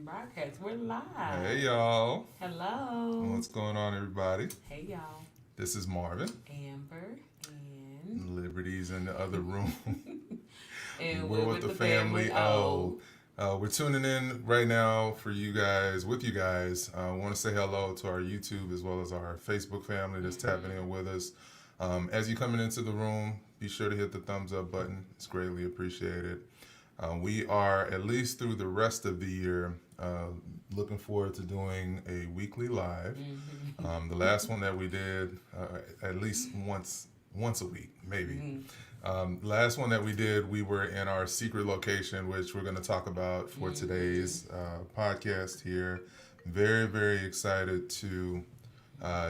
broadcast. We're live. Hey y'all. Hello. What's going on, everybody? Hey y'all. This is Marvin. Amber and Liberty's in the other room. and We're with the family. We're tuning in right now for you guys, with you guys. I want to say hello to our YouTube as well as our Facebook family that's tapping in with us. As you're coming into the room, be sure to hit the thumbs up button. It's greatly appreciated. We are, at least through the rest of the year, looking forward to doing a weekly live. The last one that we did, at least once a week, maybe. Last one that we did, we were in our secret location, which we're going to talk about for today's podcast here. Very, very excited to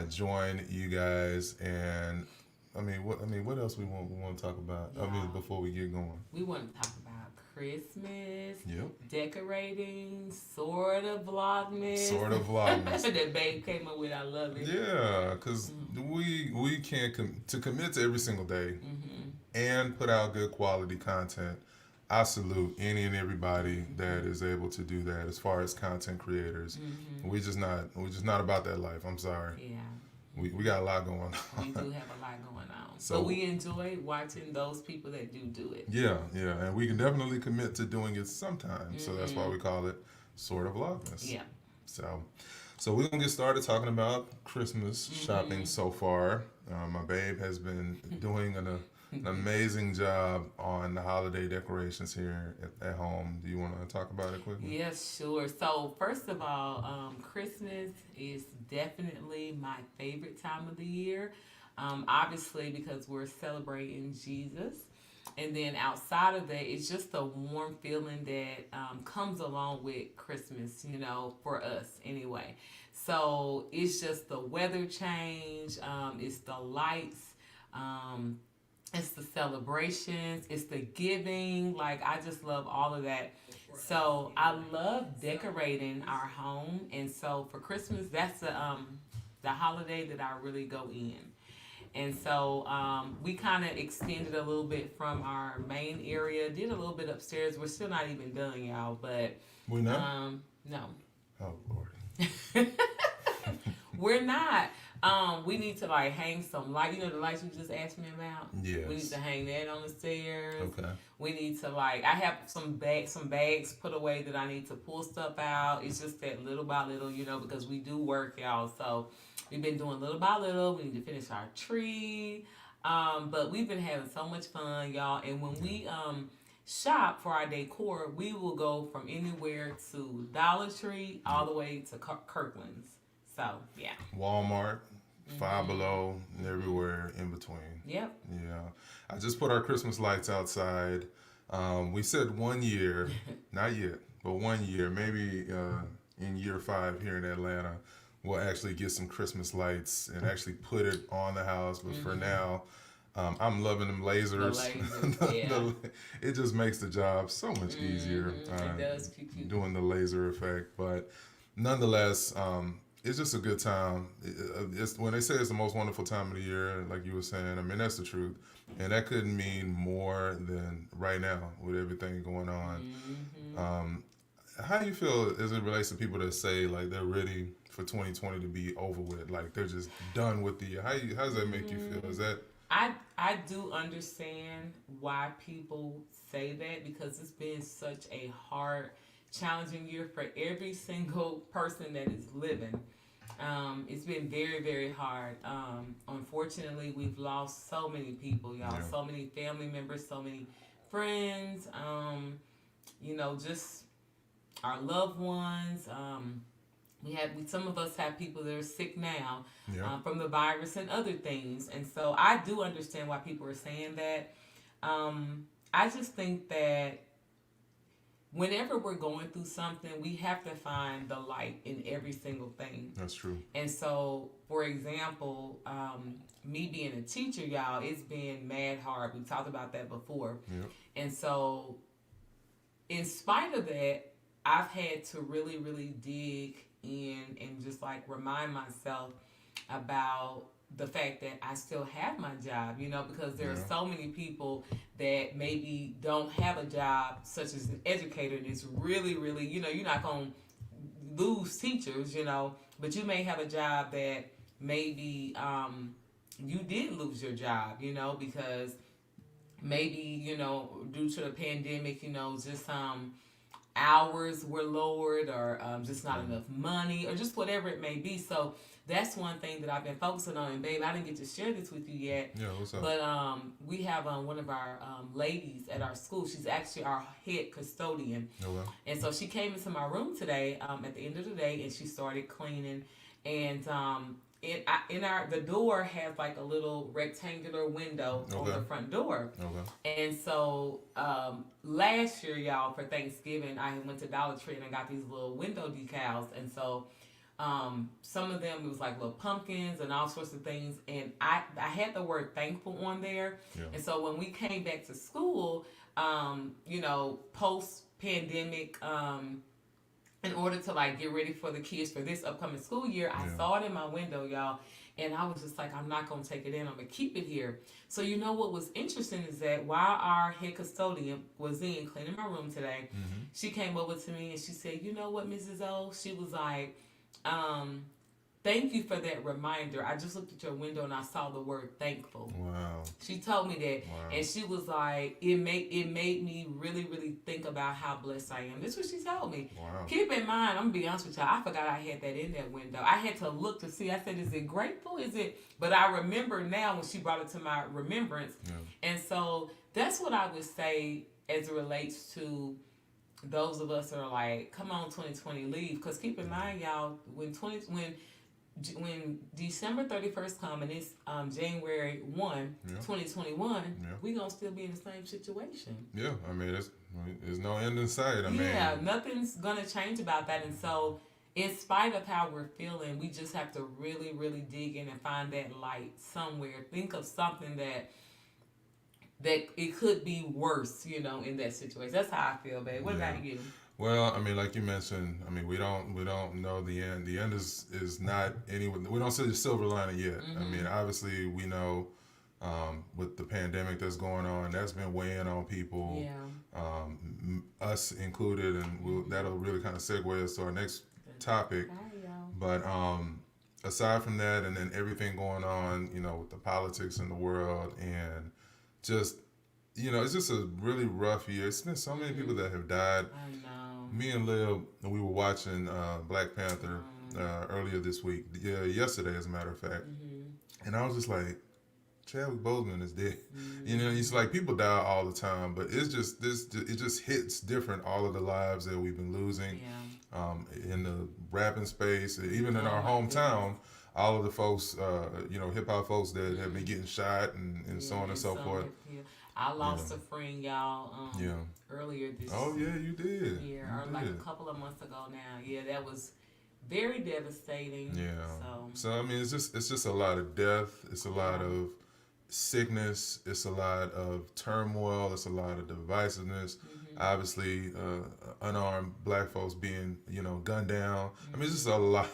join you guys. And what else we want to talk about? Yeah. Before we get going. we want to talk about Christmas, Yep. decorating, sort of vlogmas. Sort of vlogmas. That babe came up with. I love it. Yeah, because we can't to commit to every single day and put out good quality content. I salute any and everybody that is able to do that. As far as content creators, we're just not about that life. I'm sorry. Yeah. We got a lot going on. We do have a lot going on. So- But we enjoy watching those people that do it. Yeah, and we can definitely commit to doing it sometimes. So that's why we call it sort of vlogmas. Yeah. So we're gonna get started talking about Christmas shopping so far. My babe has been doing an amazing job on the holiday decorations here at home. Do you want to talk about it quickly? Yes, sure. So first of all, Christmas is definitely my favorite time of the year. Obviously because we're celebrating Jesus. And then outside of that, it's just a warm feeling that comes along with Christmas, for us anyway. So it's just the weather change, it's the lights, it's the celebrations, it's the giving. Like, I just love all of that. So I love decorating our home. And so for Christmas, that's the holiday that I really go in. And so we kind of extended a little bit from our main area, did a little bit upstairs. We're still not even done, y'all, but We not? no. Oh Lord. We're not. We need to hang some light. The lights you just asked me about. Yes. We need to hang that on the stairs. Okay. We need to I have some bags put away that I need to pull stuff out. It's just that little by little, because we do work, y'all. So we've been doing little by little. We need to finish our tree. But we've been having so much fun, y'all. And when we shop for our decor, we will go from anywhere to Dollar Tree all the way to Kirkland's. So, yeah. Walmart, Five Below, and everywhere in between. Yep. Yeah. I just put our Christmas lights outside. We said 1 year, not yet, but 1 year, maybe in year 5 here in Atlanta, we'll actually get some Christmas lights and actually put it on the house. But for now, I'm loving them lasers. It just makes the job so much easier. It does. Cute. Doing the laser effect. But nonetheless, it's just a good time. It's when they say it's the most wonderful time of the year, like you were saying, that's the truth. And that couldn't mean more than right now with everything going on. How do you feel as it relates to people that say they're ready for 2020 to be over with? They're just done with the year. How does that make you feel? Is that... I do understand why people say that, because it's been such a hard, challenging year for every single person that is living. It's been very, very hard. Unfortunately, we've lost so many people, y'all. Yeah. So many family members, so many friends. Just our loved ones. Some of us have people that are sick now from the virus and other things. And so I do understand why people are saying that. I just think that whenever we're going through something, we have to find the light in every single thing. That's true. And so, for example, me being a teacher, y'all, it's been mad hard. We talked about that before. Yep. And so, in spite of that, I've had to really, really dig in and just remind myself about the fact that I still have my job, because there are so many people that maybe don't have a job, such as an educator, that's really, really, you're not going to lose teachers, but you may have a job that maybe you did lose your job, because maybe, due to the pandemic, just hours were lowered, or just not enough money, or just whatever it may be. So that's one thing that I've been focusing on. And babe, I didn't get to share this with you yet. Yeah, what's up? But we have one of our ladies at our school. She's actually our head custodian. Oh, well. And so she came into my room today at the end of the day, and she started cleaning. And the door has like a little rectangular window over the front door. Okay. And so last year, y'all, for Thanksgiving, I went to Dollar Tree and I got these little window decals. And so some of them, it was like little pumpkins and all sorts of things. And I had the word thankful on there. Yeah. And so when we came back to school, post-pandemic, in order to like get ready for the kids for this upcoming school year, I saw it in my window, y'all, and I was just like, I'm not gonna take it in. I'm gonna keep it here. So what was interesting is that while our head custodian was in cleaning my room today, she came over to me and she said, "You know what, Mrs. O?" She was like, "Thank you for that reminder. I just looked at your window and I saw the word thankful." Wow. She told me that. Wow. And she was like, it made me really, really think about how blessed I am. This is what she told me. Wow. Keep in mind, I'm going to be honest with y'all, I forgot I had that in that window. I had to look to see. I said, is it grateful? Is it? But I remember now when she brought it to my remembrance. Yeah. And so that's what I would say as it relates to those of us that are like, come on, 2020, leave. Because keep in mind, y'all, when December 31st comes and it's January 1, 2021, we're going to still be in the same situation. Yeah, I mean, there's no end in sight. I mean, nothing's going to change about that. And so, in spite of how we're feeling, we just have to really, really dig in and find that light somewhere. Think of something that it could be worse, in that situation. That's how I feel, babe. What about you? Well, I mean, like you mentioned, I mean, we don't know the end. The end is not anywhere. We don't see the silver lining yet. I mean, obviously, we know with the pandemic that's going on, that's been weighing on people, us included, and that'll really kind of segue us to our next topic. But aside from that, and then everything going on, with the politics in the world, and just, it's just a really rough year. It's been so many people that have died. I know. Me and Lil, we were watching Black Panther earlier this week. Yeah, yesterday, as a matter of fact. And I was just like, Chadwick Boseman is dead. It's like people die all the time, but it's just it just hits different. All of the lives that we've been losing in the rapping space, even in our hometown. All of the folks, hip hop folks that have been getting shot and so on and so forth. I lost a friend, y'all, earlier this year. Oh, yeah, you did. Or like a couple of months ago now. Yeah, that was very devastating. Yeah. So I mean, it's just a lot of death. It's a lot of sickness. It's a lot of turmoil. It's a lot of divisiveness. Obviously, unarmed black folks being, gunned down. I mean, it's just a lot.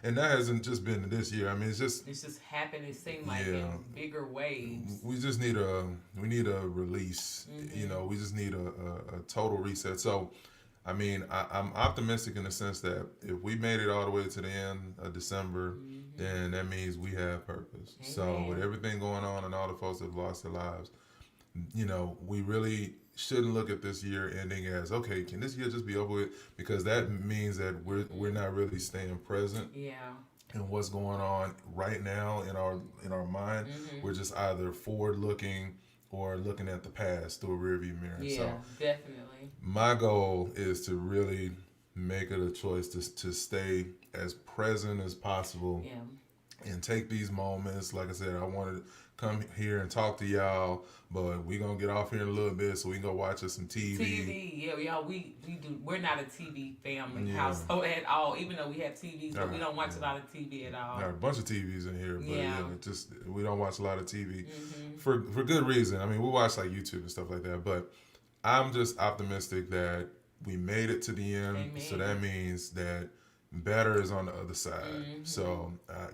And that hasn't just been this year. I mean, it's just happened. It seemed like in bigger waves. We just need a release. We just need a total reset. So, I mean, I'm optimistic in the sense that if we made it all the way to the end of December, then that means we have purpose. Amen. So with everything going on and all the folks that have lost their lives, we really shouldn't look at this year ending as, okay, can this year just be over with? Because that means that we're not really staying present. And what's going on right now in our mind. We're just either forward looking or looking at the past through a rearview mirror. Yeah, so definitely. My goal is to really make it a choice to stay as present as possible. And take these moments. Like I said, I wanted to come here and talk to y'all, but we're going to get off here in a little bit so we can go watch us some TV. Y'all, we do. We're not a TV family household at all, even though we have TVs, but we don't watch a lot of TV at all. There are a bunch of TVs in here, but we don't watch a lot of TV for good reason. I mean, we watch like YouTube and stuff like that, but I'm just optimistic that we made it to the end. Amen. So that means that better is on the other side. So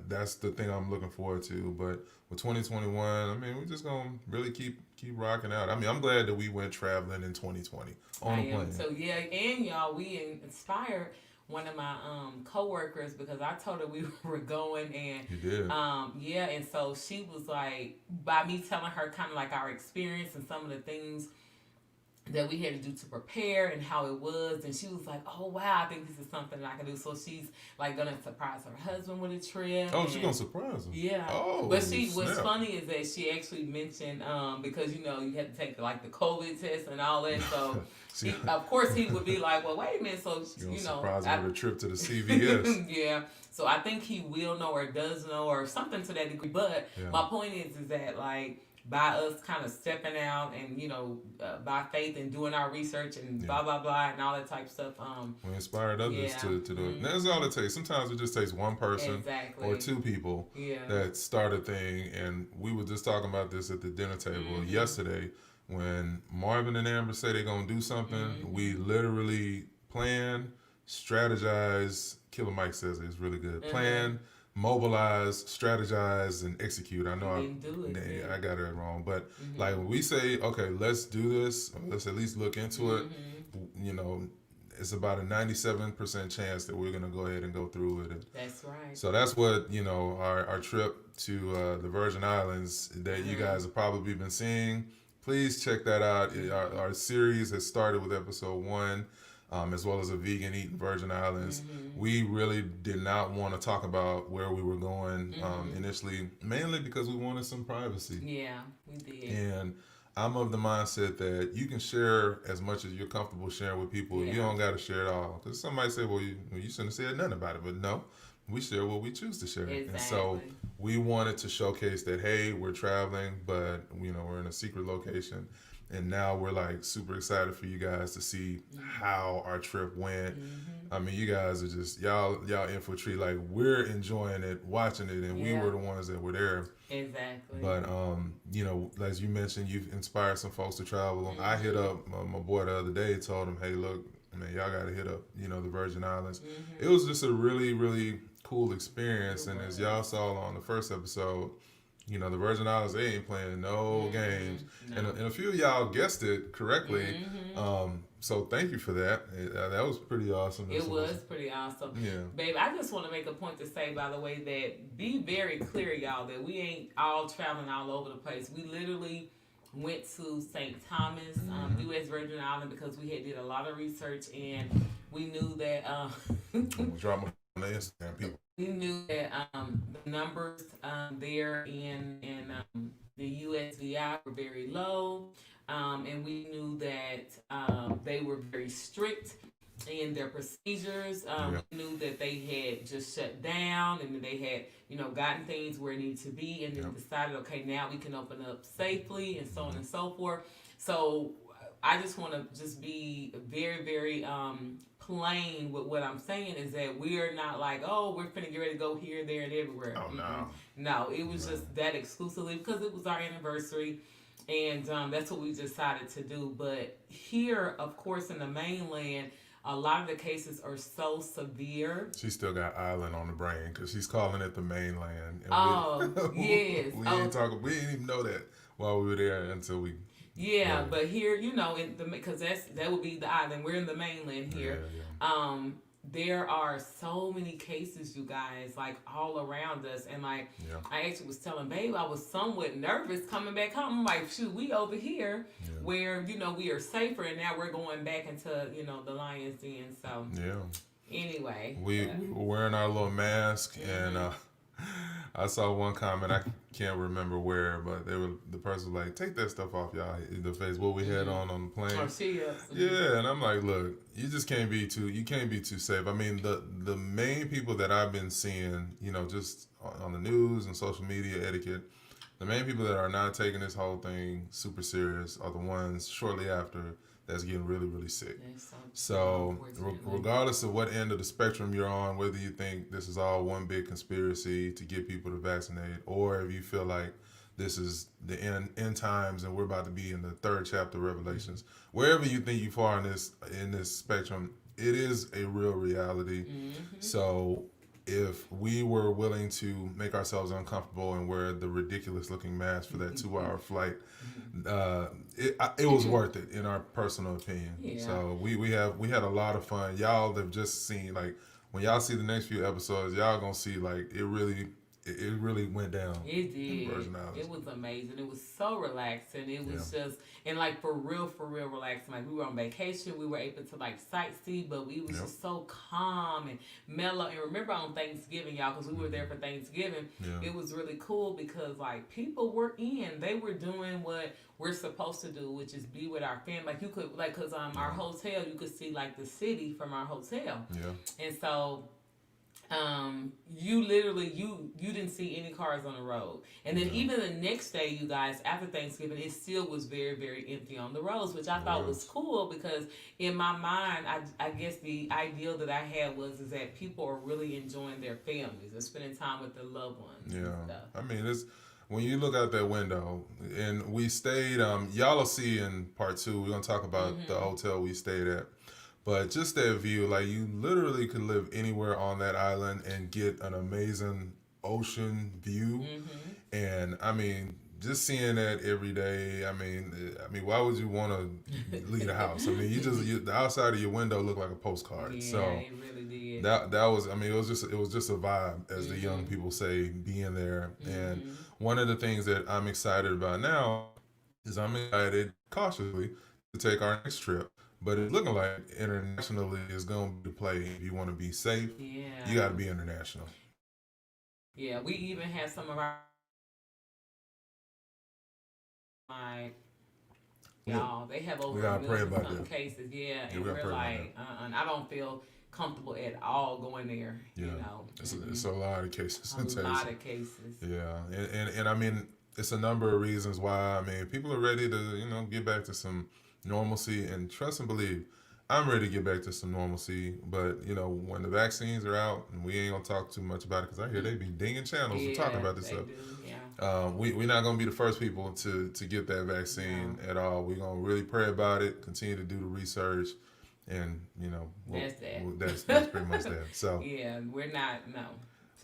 that's the thing I'm looking forward to. But with 2021, I mean, we're just going to really keep rocking out. I mean, I'm glad that we went traveling in 2020 on a plane. So, and y'all, we inspired. one of my coworkers because I told her we were going, and You did. yeah, and so she was like, by me telling her kind of like our experience and some of the things that we had to do to prepare and how it was, and she was like, oh wow, I think this is something that I can do. So she's like gonna surprise her husband with a trip. Oh, she's gonna surprise him. Yeah. Oh, but snap. what's funny is that she actually mentioned because you know you had to take like the COVID test and all that, so of course he would be like, well, wait a minute, so you know, surprise him with a trip to the CVS. Yeah, so I think he will know or does know or something to that degree, but my point is that like by us kind of stepping out and, you know, by faith and doing our research and blah blah blah and all that type of stuff, we inspired others to do it. That's all it takes. Sometimes it just takes one person or two people that start a thing. And we were just talking about this at the dinner table yesterday when Marvin and Amber say they're gonna do something. We literally plan, strategize. Killer Mike says it's really good. Plan, mobilize, strategize, and execute. I know I got it wrong, but like when we say, okay, let's do this, let's at least look into it, you know, it's about a 97% chance that we're going to go ahead and go through with it. That's right. So that's what, you know, our trip to the Virgin Islands that you guys have probably been seeing. Please check that out. Our series has started with episode 1. As well as a vegan eating Virgin Islands. We really did not want to talk about where we were going initially, mainly because we wanted some privacy. Yeah, we did. And I'm of the mindset that you can share as much as you're comfortable sharing with people. You don't got to share it all. Because somebody say, well, you shouldn't have said nothing about it. But no, we share what we choose to share. Exactly. And so we wanted to showcase that, hey, we're traveling, but, you know, we're in a secret location. And now we're like super excited for you guys to see how our trip went. I mean, you guys are just y'all infiltrate. Like we're enjoying it, watching it, and we were the ones that were there. Exactly. But you know, as you mentioned, you've inspired some folks to travel. I hit up my boy the other day, told him, hey, look, man, y'all got to hit up, you know, the Virgin Islands. It was just a really, really cool experience. And as y'all saw on the first episode, you know, the Virgin Islands, they ain't playing no games. No. And a few of y'all guessed it correctly. So thank you for that. That was pretty awesome. It was pretty awesome. Yeah. Babe, I just want to make a point to say, by the way, that be very clear, y'all, that we ain't all traveling all over the place. We literally went to St. Thomas, U.S. Virgin Island, because we did a lot of research, and we knew that... drop my Instagram, people. We knew that the numbers there in the USVI were very low, and we knew that they were very strict in their procedures. We knew that they had just shut down and that they had, you know, gotten things where it needed to be, and then decided, okay, now we can open up safely and so on and so forth. So I just want to just be very, very plain with what I'm saying is that we're not like, oh, we're finna get ready to go here, there, and everywhere. Oh, no. No, it was just that exclusively because it was our anniversary, and that's what we decided to do. But here, of course, in the mainland, a lot of the cases are so severe. She still got island on the brain because she's calling it the mainland. And yes. We didn't even know that while we were there until we... Yeah, but here, you know, because that would be the island. We're in the mainland here. There are so many cases, you guys, like all around us. And like, I actually was telling Babe, I was somewhat nervous coming back home. I'm like, shoot, we over here where, you know, we are safer. And now we're going back into, you know, the Lion's Den. So, anyway. We were wearing our little mask and I saw one comment, I can't remember where, but the person was like, take that stuff off y'all, the face, what we had on the plane. Oh, she is. Yeah, and I'm like, look, you just can't be too safe. I mean, the main people that I've been seeing, you know, just on the news and social media etiquette, the main people that are not taking this whole thing super serious are the ones shortly after that's getting really, really sick. So regardless of what end of the spectrum you're on, whether you think this is all one big conspiracy to get people to vaccinate, or if you feel like this is the end times and we're about to be in the 3rd chapter of Revelations, wherever you think you fall in this spectrum, it is a real reality. So if we were willing to make ourselves uncomfortable and wear the ridiculous looking mask for that 2 hour flight, it was worth it in our personal opinion. Yeah. So we had a lot of fun. Y'all have just seen, like, when y'all see the next few episodes, y'all gonna see like it really went down. It In did. Virgin Islands. It was amazing. It was so relaxing. It was just, and like for real relaxing. Like we were on vacation. We were able to like sightsee, but we was just so calm and mellow. And remember on Thanksgiving, y'all, because we were there for Thanksgiving, it was really cool because like people were they were doing what we're supposed to do, which is be with our family. Like you could, like, cause our hotel, you could see like the city from our hotel. Yeah. And so you literally you didn't see any cars on the road, and then even the next day, you guys, after Thanksgiving, it still was very empty on the roads, which I thought was cool because in my mind, I guess the ideal that I had was is that people are really enjoying their families and spending time with their loved ones. Yeah, I mean, it's when you look out that window, and we stayed. Y'all will see in part 2. We're gonna talk about the hotel we stayed at. But just that view, like you literally could live anywhere on that island and get an amazing ocean view. And I mean, just seeing that every day. I mean, why would you want to leave the house? I mean, the outside of your window looked like a postcard. Yeah, so it really did. that was. I mean, it was just a vibe, as the young people say, being there. And one of the things that I'm excited about now is I'm excited cautiously to take our next trip. But it's looking like internationally is going to be the play. If you want to be safe, you got to be international. Yeah, we even had some of our y'all. They have over a million some cases. Yeah, and we're like, I don't feel comfortable at all going there. Yeah. You know, it's a lot of cases. A lot of cases. Yeah, and I mean, it's a number of reasons why. I mean, people are ready to get back to some normalcy, and trust and believe, I'm ready to get back to some normalcy. But when the vaccines are out, and we ain't gonna talk too much about it because I hear they be dinging channels for talking about this stuff. We're not gonna be the first people to get that vaccine at all. We're gonna really pray about it, continue to do the research, and that's pretty much that. So yeah, we're not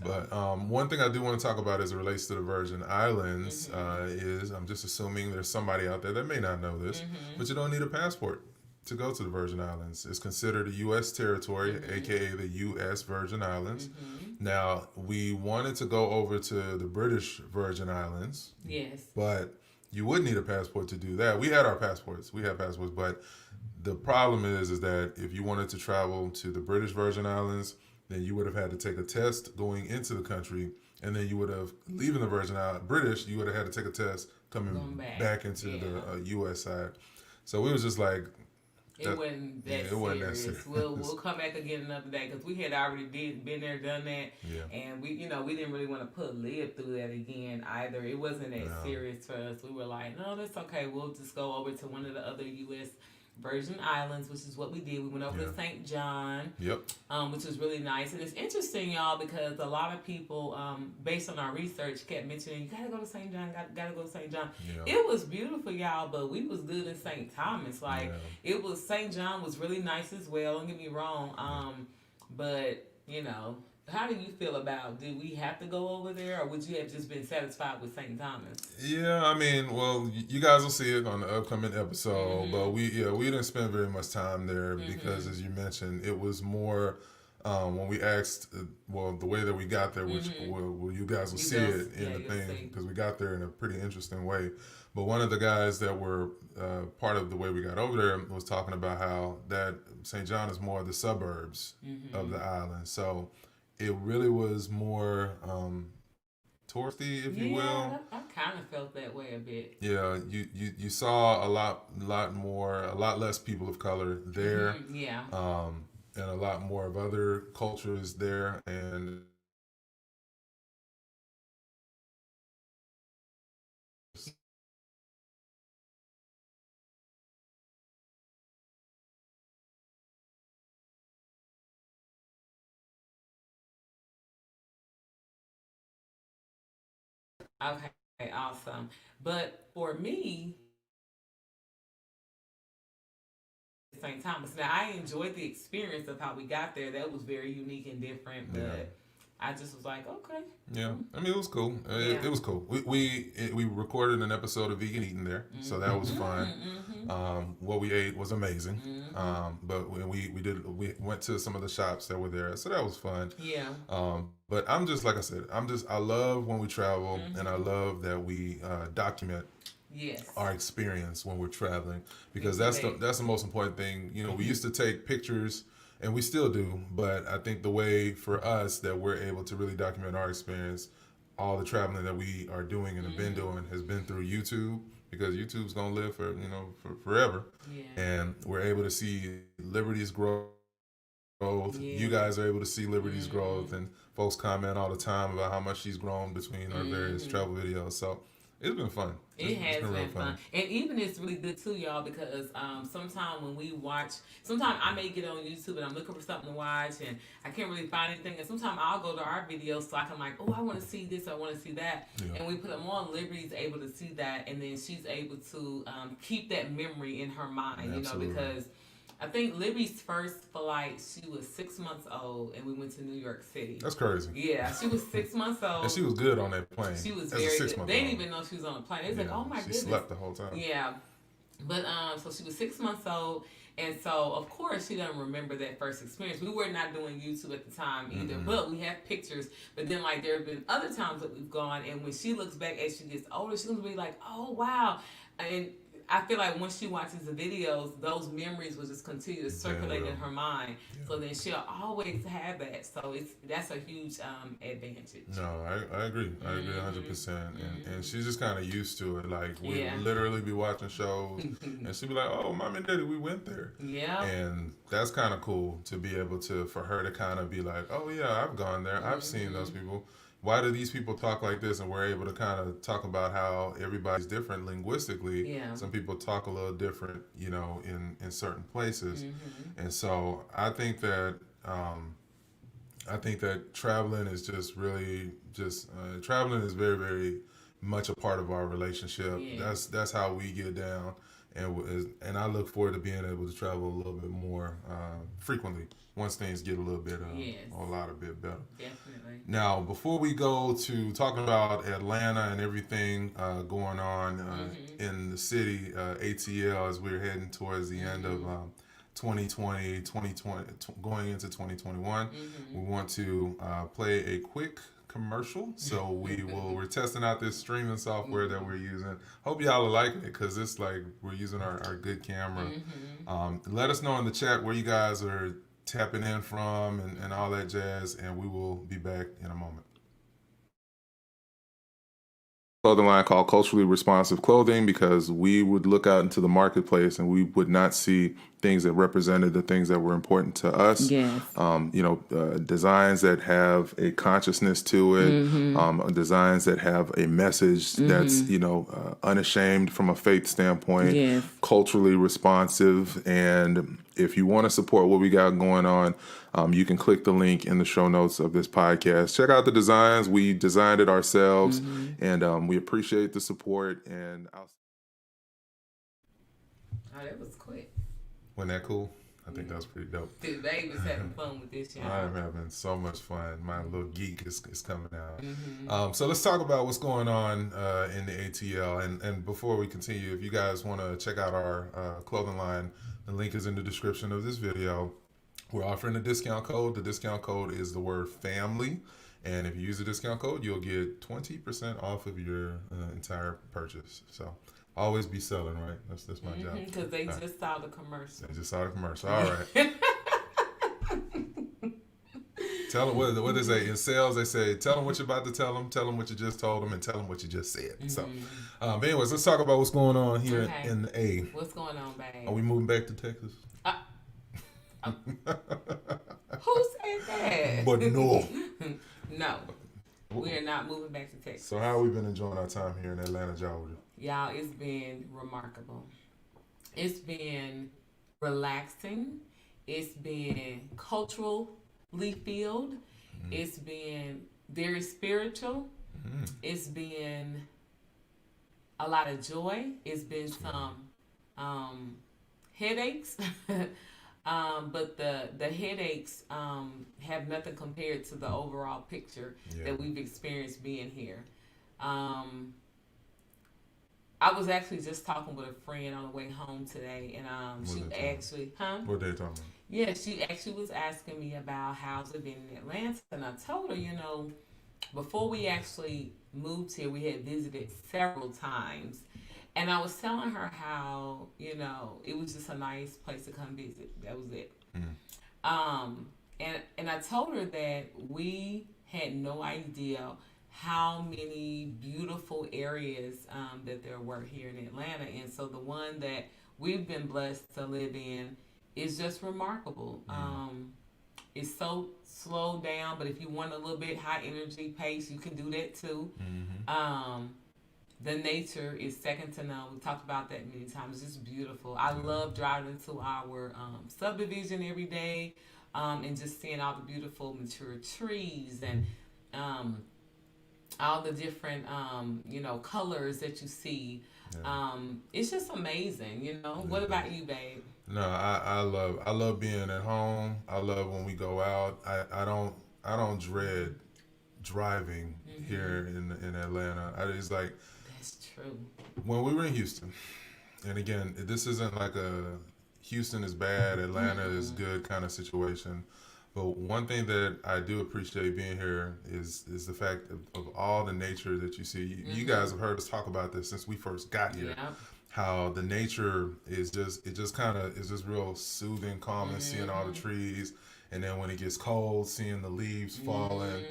But one thing I do want to talk about as it relates to the Virgin Islands is I'm just assuming there's somebody out there that may not know this, but you don't need a passport to go to the Virgin Islands. It's considered a U.S. territory, aka the U.S. Virgin Islands. Now, we wanted to go over to the British Virgin Islands. Yes. But you would need a passport to do that. We had passports, but the problem is that if you wanted to travel to the British Virgin Islands, then you would have had to take a test going into the country, and then you would have, leaving the Virgin Islands, British, you would have had to take a test coming back into the U.S. side. So we was just like, it wasn't that serious. We'll come back again another day because we had already been there, done that, and we didn't really want to live through that again either. It wasn't that serious for us. We were like, no, that's okay. We'll just go over to one of the other U.S. Virgin Islands, which is what we did. We went over to St. John, which was really nice. And it's interesting, y'all, because a lot of people, based on our research, kept mentioning, you gotta go to St. John, gotta go to St. John. It was beautiful, y'all, but we was good in St. Thomas. Like, it was, St. John was really nice as well, don't get me wrong. But, how do you feel about, did we have to go over there, or would you have just been satisfied with St. Thomas? Yeah, I mean, well, you guys will see it on the upcoming episode, but we didn't spend very much time there because, as you mentioned, it was more when we asked, the way that we got there, which you guys will see it in the thing, because we got there in a pretty interesting way. But one of the guys that were part of the way we got over there was talking about how that St. John is more of the suburbs of the island. So it really was more touristy, if you will. Yeah, I kind of felt that way a bit. Yeah, you saw a lot less people of color there. And a lot more of other cultures there, and Okay, awesome. But for me, St. Thomas. Now, I enjoyed the experience of how we got there. That was very unique and different. But I just was like, okay. Yeah, I mean it was cool. Yeah. It was cool. We recorded an episode of vegan eating there, so that was fun. What we ate was amazing. But we went to some of the shops that were there, so that was fun. Yeah. But I'm just like I said, I love when we travel, and I love that we document Yes. our experience when we're traveling, because that's the most important thing. You know, we used to take pictures, and we still do, but I think the way for us that we're able to really document our experience, all the traveling that we are doing and have been doing, has been through YouTube, because YouTube's gonna live for for forever. Yeah. And we're able to see Liberty's growth. Yeah. You guys are able to see Liberty's growth, and folks comment all the time about how much she's grown between our various travel videos. So it's been fun. It has been real been fun. And even it's really good too, y'all, because sometimes when we watch, sometimes I may get on YouTube and I'm looking for something to watch and I can't really find anything. And sometimes I'll go to our videos so I can like, oh, I want to see this, I want to see that. Yeah. And we put them on, Liberty's able to see that, and then she's able to keep that memory in her mind, Absolutely. You know, because I think Libby's first flight, she was 6 months old, and we went to New York City. That's crazy. Yeah, she was 6 months old. And she was good on that plane. She was very good. They didn't even know she was on the plane. They was like, oh my goodness. She slept the whole time. Yeah. But so she was 6 months old, and so of course she doesn't remember that first experience. We were not doing YouTube at the time either, but we have pictures. But then like there have been other times that we've gone, and when she looks back as she gets older, she's gonna be like, oh wow. And I feel like when she watches the videos, those memories will just continue to circulate in her mind. Yeah. So then she'll always have that. So that's a huge advantage. No, I agree. I agree 100%. And she's just kind of used to it. Like we literally be watching shows, and she'll be like, "Oh, Mom and Daddy, we went there." Yeah. And that's kind of cool to be able to, for her to kind of be like, "Oh yeah, I've gone there. I've seen those people. Why do these people talk like this?" And we're able to kind of talk about how everybody's different linguistically. Yeah. Some people talk a little different, in certain places. And so I think that traveling is just really traveling is very, very much a part of our relationship. Yeah. That's how we get down. And I look forward to being able to travel a little bit more frequently once things get a little bit, a lot of bit better. Definitely. Now, before we go to talking about Atlanta and everything going on in the city, ATL, as we're heading towards the end of 2020, going into 2021, we want to play a quick commercial. So we're testing out this streaming software that we're using. Hope y'all are liking it, because it's like we're using our good camera. Let us know in the chat where you guys are tapping in from and all that jazz, and we will be back in a moment. Clothing line called Culturally Responsive Clothing, because we would look out into the marketplace and we would not see things that represented the things that were important to us. Yes. Designs that have a consciousness to it, designs that have a message that's, unashamed from a faith standpoint, culturally responsive. And if you want to support what we got going on, you can click the link in the show notes of this podcast. Check out the designs. We designed it ourselves, and we appreciate the support. And that was quick. Wasn't that cool? I think that was pretty dope. The baby's having fun with this, y'all. I'm having so much fun. My little geek is coming out. So let's talk about what's going on in the ATL. And before we continue, if you guys want to check out our clothing line, the link is in the description of this video. We're offering a discount code. The discount code is the word family. And if you use the discount code, you'll get 20% off of your entire purchase. So always be selling, right? That's my job. Because they just saw the commercial. They just saw the commercial. All right. Tell them what they say. In sales, they say, tell them what you're about to tell them what you just told them, and tell them what you just said. So, anyways, let's talk about what's going on here in the A. What's going on, babe? Are we moving back to Texas? Who said that? But no. No. We are not moving back to Texas. So how have we been enjoying our time here in Atlanta, Georgia? Y'all, it's been remarkable. It's been relaxing. It's been culturally filled. It's been very spiritual. It's been a lot of joy. It's been some headaches. But the headaches have nothing compared to the overall picture that we've experienced being here. Um, I was actually just talking with a friend on the way home today, and she actually, What they talking about? Yeah, she actually was asking me about how's it been in Atlanta, and I told her, before we actually moved here, we had visited several times, and I was telling her how it was just a nice place to come visit. That was it. And I told her that we had no idea how many beautiful areas that there were here in Atlanta, and so the one that we've been blessed to live in is just remarkable. It's so slowed down, but if you want a little bit high energy pace, you can do that too. The nature is second to none. We talked about that many times. It's just beautiful. I love driving to our subdivision every day and just seeing all the beautiful mature trees and all the different colors that you see. It's just amazing. What about you, babe? No, I love being at home. I love when we go out. I don't dread driving here in Atlanta. It's like That's true. when we were in Houston, and again, this isn't like a Houston is bad, Atlanta is good kind of situation. But one thing that I do appreciate being here is the fact of all the nature that you see. You guys have heard us talk about this since we first got here. Yeah. How the nature is just kind of is just real soothing, calming, seeing all the trees, and then when it gets cold, seeing the leaves falling.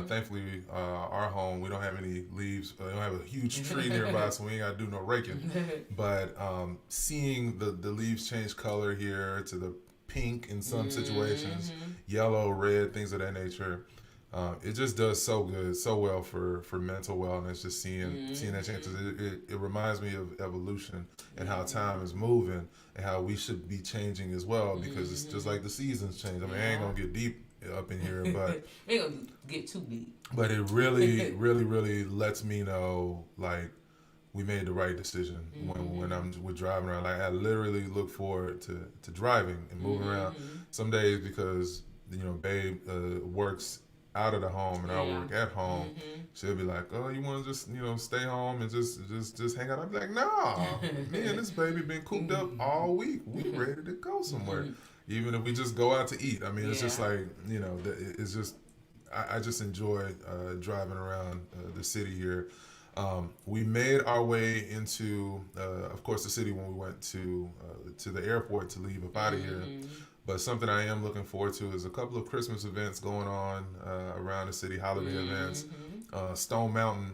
Thankfully, our home we don't have any leaves. We don't have a huge tree nearby, so we ain't got to do no raking. But seeing the leaves change color here to the pink in some situations, yellow, red, things of that nature. It just does so good, so well for mental wellness. Just seeing that change. It reminds me of evolution and how time is moving and how we should be changing as well, because it's just like the seasons change. I mean, I ain't gonna get deep up in here, but we ain't gonna get too deep. But it really, really, really lets me know like we made the right decision when we're driving around. Like I literally look forward to driving and moving around. Some days because babe works out of the home and I work at home. She'll be like, "Oh, you want to just stay home and just hang out?" I'll be like, "No, me and this baby been cooped up all week. We ready to go somewhere, even if we just go out to eat." I mean, it's just like it's just I just enjoy driving around the city here. We made our way into, of course, the city when we went to the airport to leave up out of here. But something I am looking forward to is a couple of Christmas events going on around the city, holiday events. Stone Mountain,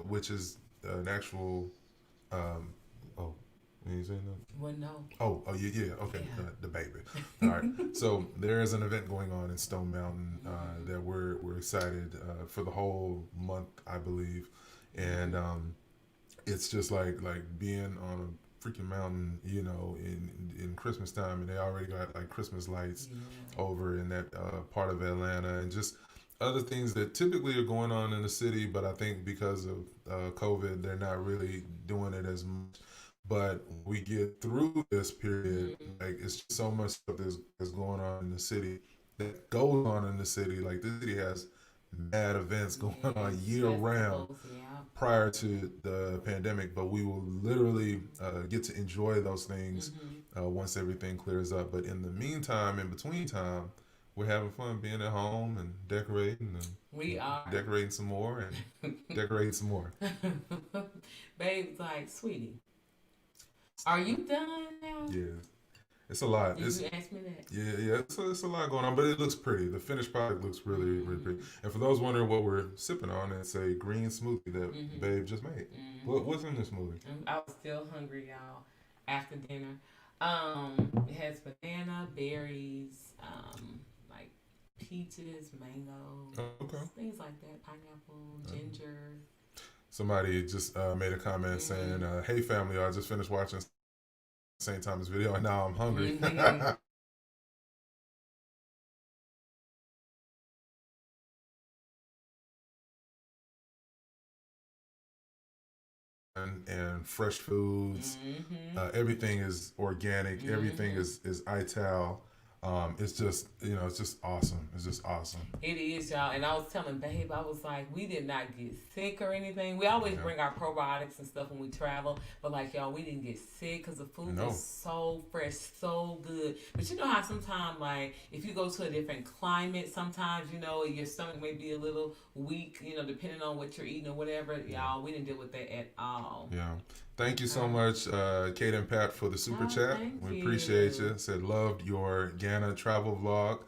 which is an actual. Oh, you saying that? Well, no. Oh, yeah. Okay, Yeah. The baby. All right. So there is an event going on in Stone Mountain that we're excited for the whole month, I believe, and it's just like being on a freaking mountain, in Christmas time, and they already got like Christmas lights over in that part of Atlanta, and just other things that typically are going on in the city, but I think because of COVID, they're not really doing it as much. But we get through this period, like it's just so much stuff that's going on in the city that goes on in the city. Like the city has mad events going on year round prior to the pandemic, but we will literally get to enjoy those things once everything clears up. But in the meantime, in between time, we're having fun being at home and decorating, and we are decorating some more and decorating some more. Babe's like, "Sweetie, are you done now?" Yeah. It's a lot. Did you ask me that? Yeah. It's a lot going on, but it looks pretty. The finished product looks really, really pretty. And for those wondering what we're sipping on, it's a green smoothie that Babe just made. What's in this smoothie? I was still hungry, y'all, after dinner. It has banana, berries, like peaches, mango, things like that, pineapple, ginger. Somebody just made a comment saying, "Hey family, I just finished watching St. Thomas video and now I'm hungry." and fresh foods. Everything is organic. Everything is ITAL. It's just it's just awesome. It's just awesome. It is, y'all. And I was telling Babe, I was like, we did not get sick or anything. We always bring our probiotics and stuff when we travel, but like y'all, we didn't get sick because the food was so fresh, so good. But you know how sometimes, like, if you go to a different climate, sometimes your stomach may be a little weak, depending on what you're eating or whatever. Y'all, we didn't deal with that at all. Yeah. Thank you so much, Kate and Pat, for the super chat. We appreciate you. Said loved your Ghana travel vlog.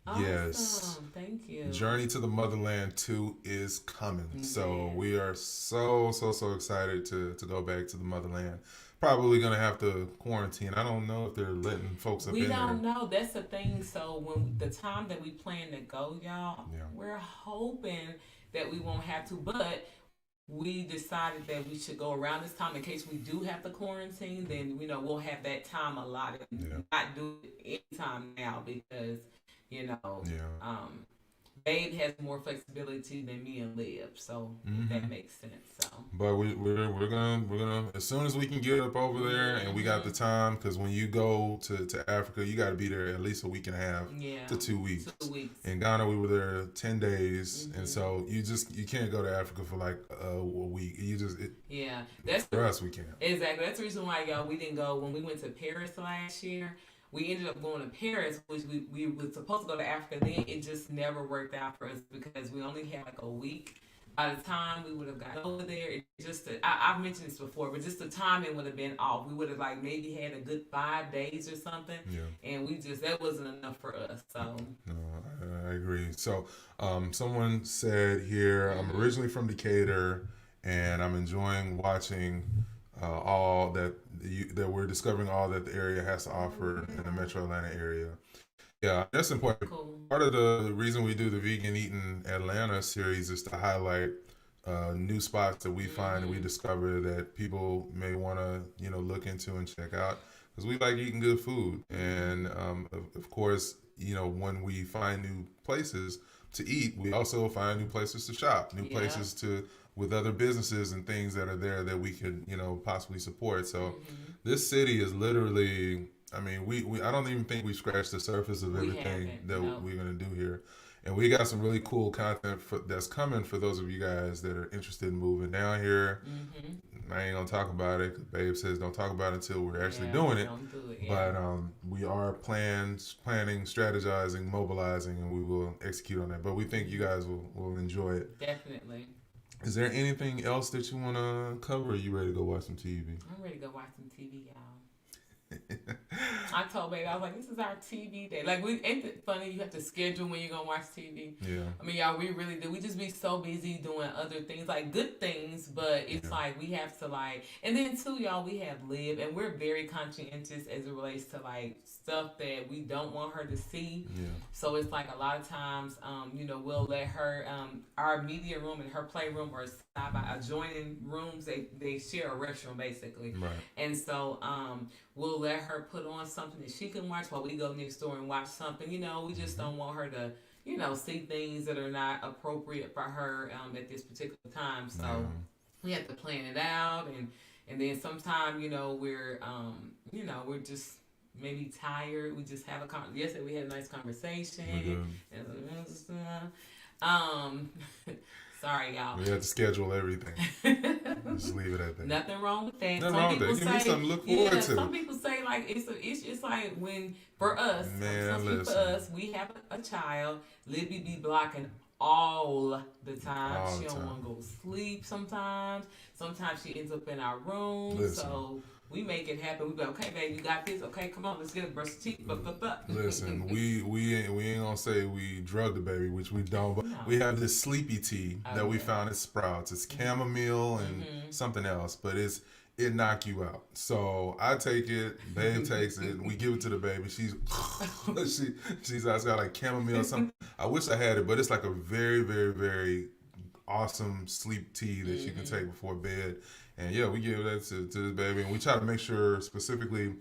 Awesome. Yes. Thank you. Journey to the Motherland 2 is coming. So we are so excited to go back to the motherland. Probably going to have to quarantine. I don't know if they're letting folks up in there. We don't know. That's the thing. So when the time that we plan to go, y'all, we're hoping that we won't have to. But we decided that we should go around this time in case we do have to quarantine. Then, we'll have that time allotted. Not do it any time now because, Babe has more flexibility than me and Liv, so that makes sense. So, but we're gonna as soon as we can get up over there, and we got the time, because when you go to Africa, you got to be there at least a week and a half to 2 weeks. 2 weeks. In Ghana, we were there 10 days, and so you can't go to Africa for like a week. That's for us we can't. Exactly. That's the reason why, y'all, we didn't go when we went to Paris last year. We ended up going to Paris, which we were supposed to go to Africa. Then it just never worked out for us because we only had like a week. By the time we would have got over there, I've mentioned this before, but just the timing would have been off. We would have like maybe had a good 5 days or something, and that wasn't enough for us. So no, I agree. So someone said here, I'm originally from Decatur, and I'm enjoying watching all that we're discovering all that the area has to offer in the Metro Atlanta area. Yeah, that's important. Cool. Part of the reason we do the Vegan Eating Atlanta series is to highlight new spots that we find and we discover that people may want to look into and check out, because we like eating good food. And of course, when we find new places to eat, we also find new places to shop, new places with other businesses and things that are there that we could, possibly support. So this city is literally, I mean, I don't even think we scratched the surface of everything we're going to do here. And we got some really cool content that's coming for those of you guys that are interested in moving down here. I ain't going to talk about it, 'cause Babe says don't talk about it until we're actually doing it. Don't do it, But we are planning, strategizing, mobilizing, and we will execute on that. But we think you guys will enjoy it. Definitely. Is there anything else that you want to cover, or are you ready to go watch some TV? I'm ready to go watch some TV, y'all. I told Baby, I was like, this is our TV day. Like, ain't it funny? You have to schedule when you're going to watch TV. Yeah. I mean, y'all, we really do. We just be so busy doing other things, like good things, but it's like we have to, like, and then too, y'all, we have Liv, and we're very conscientious as it relates to, like, stuff that we don't want her to see. Yeah. So it's like a lot of times, we'll let her, our media room and her playroom are side by adjoining rooms. They share a restroom, basically. Right. And so, we'll let her put on something that she can watch while we go next door and watch something. We just don't want her to, see things that are not appropriate for her at this particular time. So we have to plan it out, and then sometime, we're just maybe tired. We just have yesterday we had a nice conversation. Sorry, y'all. We had to schedule everything. Just leave it at that. Nothing wrong with that. Nothing wrong with that. Give me something to look forward to. Some people say like it's like when for us, for us, we have a child. Libby be blocking all the time. She don't want to go to sleep sometimes. Sometimes she ends up in our room. Listen. So we make it happen. We go, okay, babe, you got this. Okay, come on, let's get a brush of teeth. Listen, we ain't gonna say we drug the baby, which we don't. But we have this sleepy tea that we found at Sprouts. It's chamomile and something else, but it knock you out. So I take it, Babe takes it, and we give it to the baby. She's got like chamomile or something. I wish I had it, but it's like a very, very, very awesome sleep tea that you can take before bed. And we give that to the baby, and we try to make sure, specifically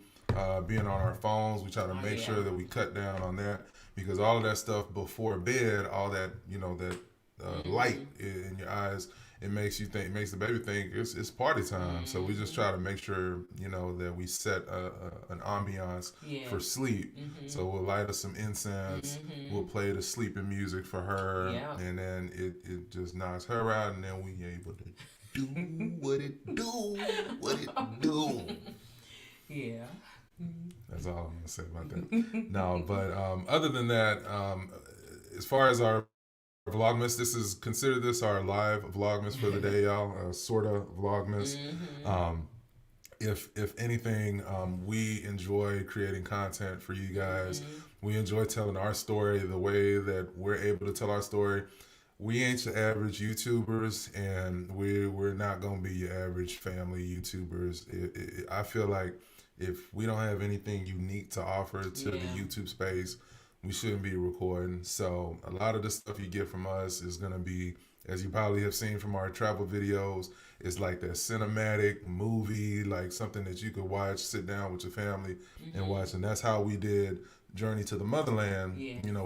being on our phones, we try to make sure that we cut down on that, because all of that stuff before bed, all that light in your eyes, it makes the baby think it's party time. So we just try to make sure, that we set an ambiance for sleep. So we'll light us some incense. We'll play the sleeping music for her, and then it just knocks her out, and then we able to do what it do. Yeah. That's all I'm gonna say about that. No, but other than that, as far as our Vlogmas, consider this our live Vlogmas for the day, y'all. Sorta Vlogmas. If anything, we enjoy creating content for you guys. We enjoy telling our story the way that we're able to tell our story. We ain't your average YouTubers, and we're not gonna be your average family YouTubers. I feel like if we don't have anything unique to offer to the YouTube space, we shouldn't be recording. So a lot of the stuff you get from us is going to be, as you probably have seen from our travel videos, it's like that cinematic movie, like something that you could watch, sit down with your family and watch. And that's how we did Journey to the Motherland,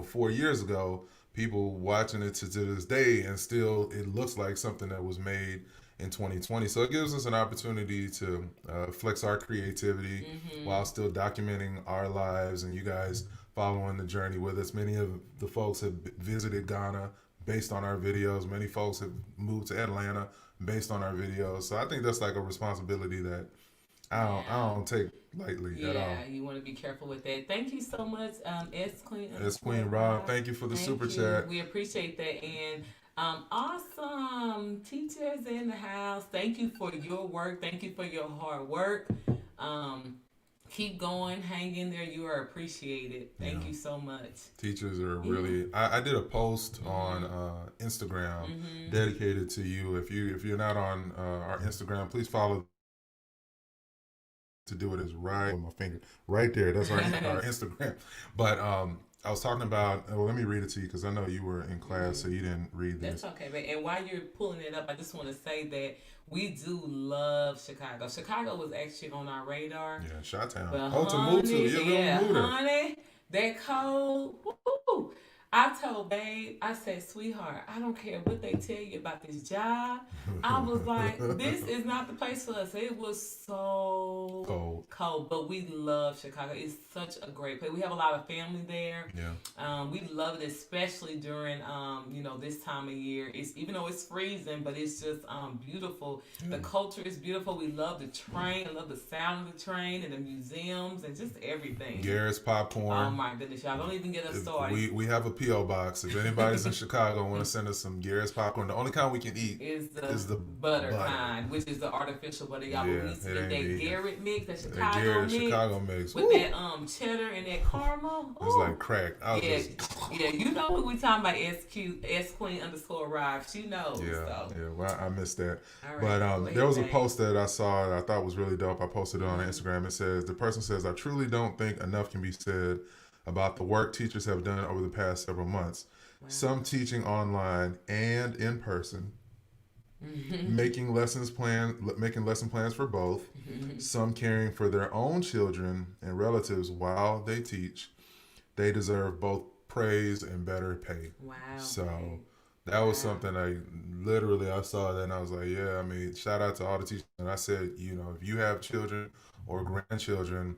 4 years ago. People watching it to this day, and still it looks like something that was made in 2020. So it gives us an opportunity to flex our creativity while still documenting our lives, and you guys following the journey with us. Many of the folks have visited Ghana based on our videos. Many folks have moved to Atlanta based on our videos. So I think that's like a responsibility that I don't take lightly at all. Yeah, you want to be careful with that. Thank you so much, S Queen Rob. Thank you for the super chat. We appreciate that. And awesome teachers in the house. Thank you for your work. Thank you for your hard work. Keep going, hang in there. You are appreciated. Thank you so much. Teachers are really. I did a post on Instagram dedicated to you. If you're not on our Instagram, please follow. To do it is right with my finger right there. That's our Instagram. But I was talking about. Well, let me read it to you because I know you were in class, so you didn't read this. That's okay, but and while you're pulling it up, I just want to say that we do love Chicago. Chicago was actually on our radar. Yeah, Chi-Town. To move to. Honey, that cold. Woo. I told Babe, I said, sweetheart, I don't care what they tell you about this job. I was like, this is not the place for us. It was so cold. But we love Chicago. It's such a great place. We have a lot of family there. Yeah. We love it, especially during, this time of year. Even though it's freezing, but it's just beautiful. Yeah. The culture is beautiful. We love the train. I love the sound of the train and the museums and just everything. Garrett's popcorn. Oh my goodness, y'all don't even get us started. We have a P.O. box. If anybody's in Chicago and want to send us some Garrett's popcorn, the only kind we can eat is the butter kind, which is the artificial butter. Y'all we used to get that Garrett mix, that Chicago mix. With that cheddar and that caramel. Ooh. It's like crack. Yeah, you know who we talking about, S_Queen_Rive. She knows. Yeah, well, I missed that. All right, but there was a post that I saw that I thought was really dope. I posted it on Instagram. It says, the person says, I truly don't think enough can be said about the work teachers have done over the past several months. Wow. Some teaching online and in person, making lesson plans for both, some caring for their own children and relatives while they teach. They deserve both praise and better pay. Wow. So that was something I saw that and I was like, yeah, I mean, shout out to all the teachers. And I said, if you have children or grandchildren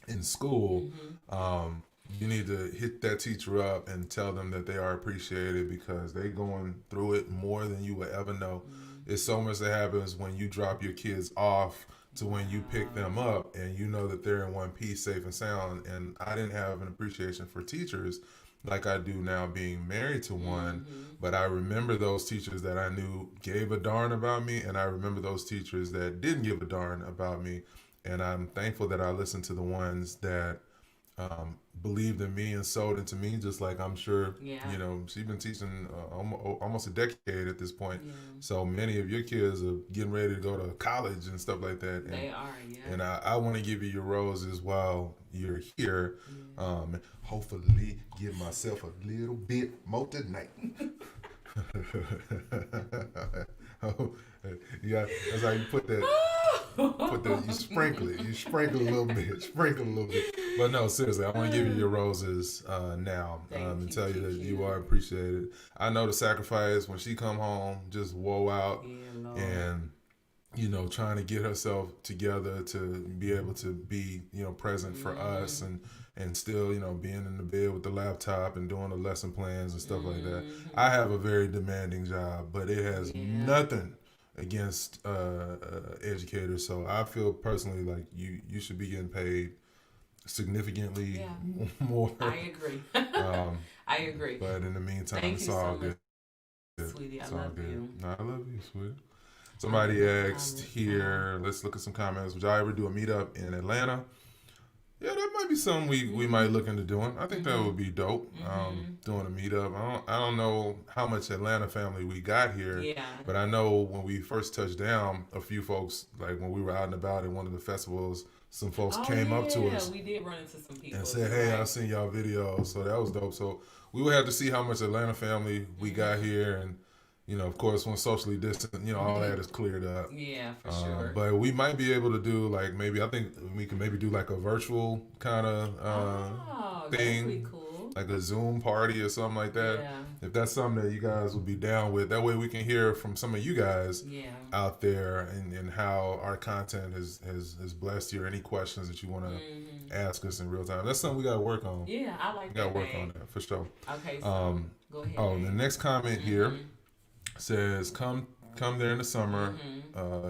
in school, you need to hit that teacher up and tell them that they are appreciated because they going through it more than you would ever know. It's so much that happens when you drop your kids off to when you pick them up and you know that they're in one piece, safe and sound. And I didn't have an appreciation for teachers like I do now being married to one, but I remember those teachers that I knew gave a darn about me, and I remember those teachers that didn't give a darn about me. And I'm thankful that I listened to the ones that believed in me and sold into me, just like I'm sure, she's been teaching almost a decade at this point. Yeah. So many of your kids are getting ready to go to college and stuff like that. And, they are, yeah. And I want to give you your roses while you're here. Hopefully give myself a little bit more tonight. Yeah, that's how you put that. You sprinkle it. You sprinkle a little bit. But no, seriously, I want to give you your roses now and tell you that you are appreciated. I know the sacrifice when she come home, just woe out and trying to get herself together to be able to be present for us and still being in the bed with the laptop and doing the lesson plans and stuff like that. I have a very demanding job, but it has nothing against educators. So I feel personally like you should be getting paid significantly more. I agree. I agree. But in the meantime, Thank it's you all so good. much, sweetie. I It's all love good. you. No, I love you, sweetie. Somebody asked here, let's look at some comments. Would y'all ever do a meetup in Atlanta? Yeah, that might be something we might look into doing. I think that would be dope. Doing a meetup. I don't know how much Atlanta family we got here, but I know when we first touched down, a few folks, like when we were out and about at one of the festivals, some folks came up to us. We did run into some people And said, hey, I seen y'all videos. So that was dope. So we would have to see how much Atlanta family we got here. And, of course, when socially distant, all that is cleared up. Yeah, for sure. But we might be able to do, like, I think we can maybe do, like, a virtual kind of thing. That'd be cool. Like a Zoom party or something like that. Yeah. If that's something that you guys would be down with, that way we can hear from some of you guys out there and how our content has blessed you or any questions that you want to ask us in real time. That's something we got to work on. Yeah, I like that. We got to work on that for sure. Okay, so go ahead. The next comment here says, come there in the summer.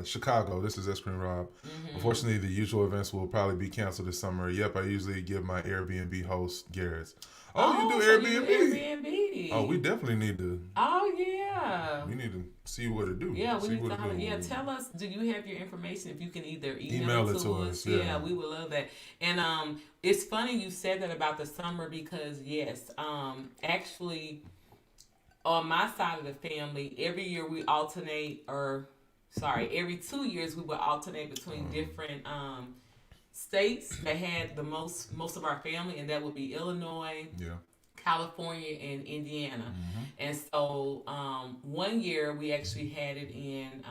Chicago, this is Ice Cream Rob. Unfortunately, the usual events will probably be canceled this summer. Yep, I usually give my Airbnb host Garrett's. You do Airbnb? Airbnb. Oh, we definitely need to. Oh, yeah. We need to see what to do. Yeah, we need to tell us, do you have your information? If you can either email it to us. Yeah, we would love that. And it's funny you said that about the summer because, yes, actually, on my side of the family, every year we alternate, every 2 years we would alternate between different states that had the most of our family, and that would be Illinois, California, and Indiana. And so 1 year we actually had it in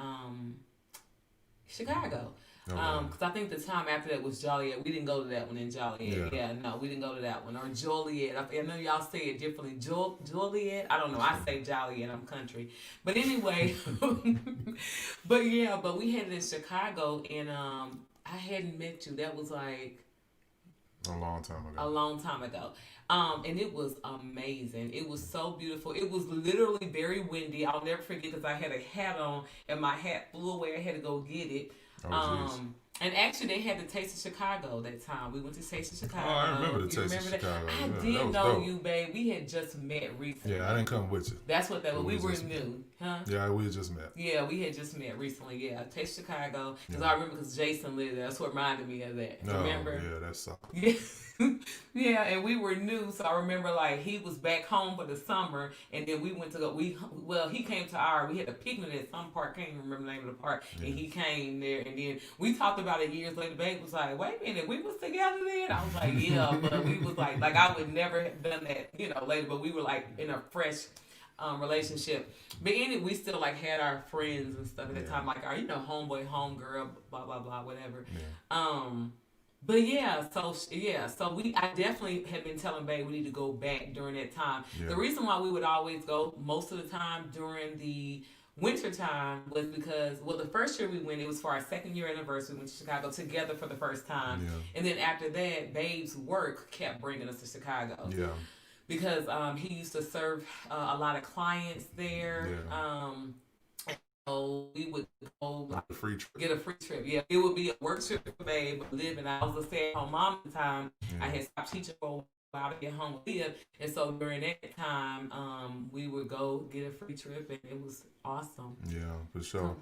Chicago. Because I think the time after that was Joliet. We didn't go to that one in Joliet. No, we didn't go to that one. Or Joliet. I know y'all say it differently. Joliet? I don't know. I say Joliet. I'm country. But anyway. but we had it in Chicago, and I hadn't met you. That was like a long time ago. And it was amazing. It was so beautiful. It was literally very windy. I'll never forget because I had a hat on and my hat flew away. I had to go get it. And actually, they had the Taste of Chicago that time. We went to Taste of Chicago. Oh, I remember the Taste of Chicago. I did know you, babe. We had just met recently. Yeah, I didn't come with you. That's what that was. We were new, huh? Yeah, we had just met. Yeah, we had just met recently. Yeah, Taste of Chicago. Because I remember because Jason lived there. That's what reminded me of that. Remember? Yeah, that's something. Yeah. Yeah, and we were new, so I remember like he was back home for the summer, and then we went to go. He came to we had a picnic at some park. Can't even remember the name of the park, and he came there, and then we talked about it years later. Babe was like, "Wait a minute, we was together then?" I was like, "Yeah," but we was like I would never have done that, later. But we were like in a fresh relationship. But anyway, we still like had our friends and stuff at the time, like our homeboy, homegirl, blah blah blah, whatever. But I definitely have been telling Babe we need to go back during that time. Yeah. The reason why we would always go most of the time during the winter time was because, the first year we went, it was for our second year anniversary. We went to Chicago together for the first time. Yeah. And then after that, Babe's work kept bringing us to Chicago. Yeah. Because he used to serve a lot of clients there. Yeah. So we would go get a free trip. Yeah, it would be a work trip for Babe, but living. I was a stay-at-home mom at the time. Yeah. I had stopped teaching for a while to get home with live, and so during that time, we would go get a free trip, and it was awesome. Yeah, for sure.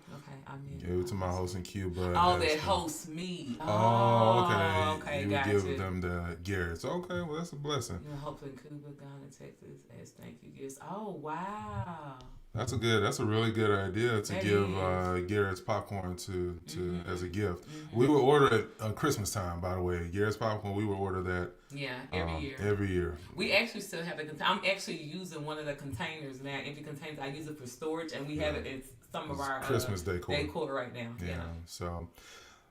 Gave it to my host in Cuba. Oh, that host me. Oh, okay. You would give them the Garrett's. Okay, well that's a blessing. Yeah, host in Cuba, Ghana, Texas, as thank you gifts. Oh wow. That's a really good idea to give Garrett's popcorn to as a gift. We would order it on Christmas time, by the way. Garrett's popcorn, we would order that. Yeah, every year. We actually still have I'm actually using one of the containers now, empty containers. I use it for storage, and we have it in some of our Christmas decor right now. Yeah. So,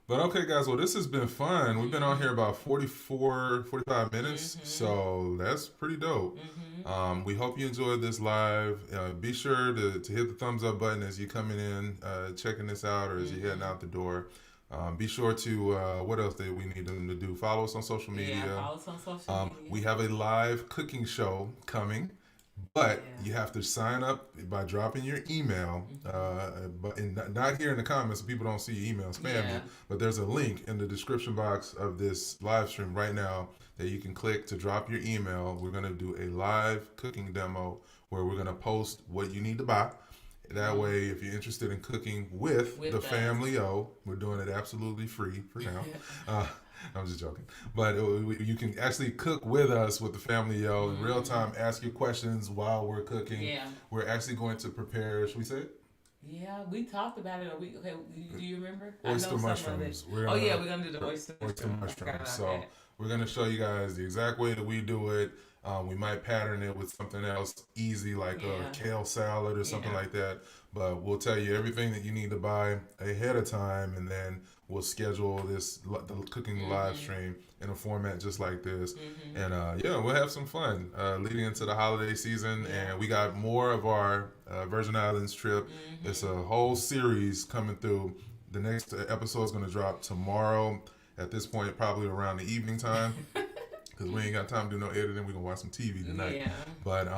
But okay, guys, well, this has been fun. We've been on here about 45 minutes, so that's pretty dope. We hope you enjoyed this live. Be sure to hit the thumbs up button as you're coming in, checking this out, or as you're heading out the door. Be sure to, what else do we need them to do? Follow us on social media. Yeah, follow us on social media. We have a live cooking show coming. But you have to sign up by dropping your email, but not here in the comments so people don't see your email spam you. But there's a link in the description box of this live stream right now that you can click to drop your email. We're going to do a live cooking demo where we're going to post what you need to buy. That way, if you're interested in cooking with the family, we're doing it absolutely free for now. I'm just joking. But you can actually cook with us, with the family, in real time, ask your questions while we're cooking. Yeah. We're actually going to prepare, should we say it? Yeah, we talked about it. Okay, do you remember? Oyster mushrooms. We're going to do the oyster mushrooms. So we're going to show you guys the exact way that we do it. We might pattern it with something else easy like a kale salad or something like that. But we'll tell you everything that you need to buy ahead of time, and then we'll schedule the cooking live stream in a format just like this. And we'll have some fun leading into the holiday season. And we got more of our Virgin Islands trip. It's a whole series coming through. The next episode is going to drop tomorrow. At this point, probably around the evening time. Because we ain't got time to do no editing. We're going to watch some TV tonight. Yeah. But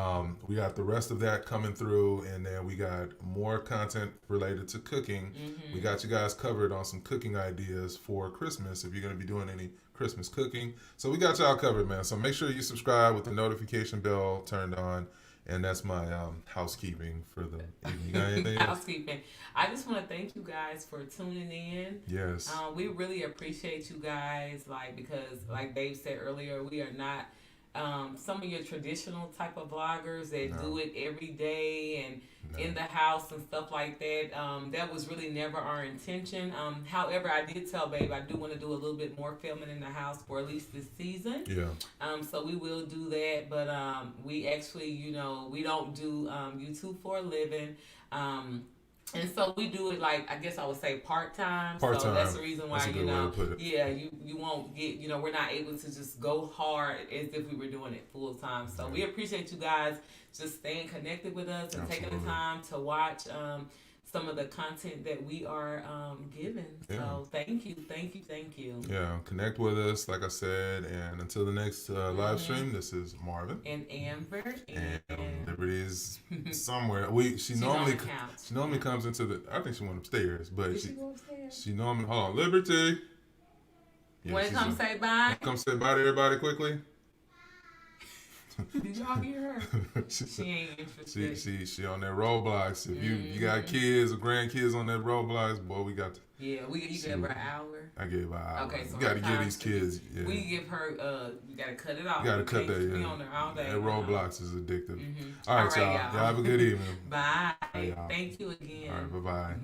we got the rest of that coming through. And then we got more content related to cooking. We got you guys covered on some cooking ideas for Christmas if you're going to be doing any Christmas cooking. So we got y'all covered, man. So make sure you subscribe with the notification bell turned on. And that's my housekeeping for the evening. You got anything else? Housekeeping. I just want to thank you guys for tuning in. Yes. We really appreciate you guys, because like Dave said earlier, we are not some of your traditional type of vloggers that do it every day and in the house and stuff like that. That was really never our intention. However, I did tell Babe I do want to do a little bit more filming in the house for at least this season. Yeah. So we will do that, but we actually, we don't do YouTube for a living. And so we do it I guess I would say part-time. So that's the reason why, you won't get, we're not able to just go hard as if we were doing it full-time. So we appreciate you guys just staying connected with us and taking the time to watch some of the content that we are giving. So thank you. Yeah, connect with us, like I said. And until the next live stream, this is Marvin. And Amber. And Liberty's somewhere. She normally comes into the, I think she went upstairs. But she go upstairs? She normally, hold on, Liberty. Yeah, want to come say bye? Come say bye to everybody quickly. Did y'all hear her? She ain't interested. She on that Roblox. If you got kids or grandkids on that Roblox, boy, we got to. Yeah, you gave her an hour. I gave her an hour. Okay, so you got to give these kids. Yeah. We give her. You got to cut it off. You got to cut that. Be on there all day. That Roblox is addictive. All right, y'all. Y'all have a good evening. Bye. Thank you again. All right, bye.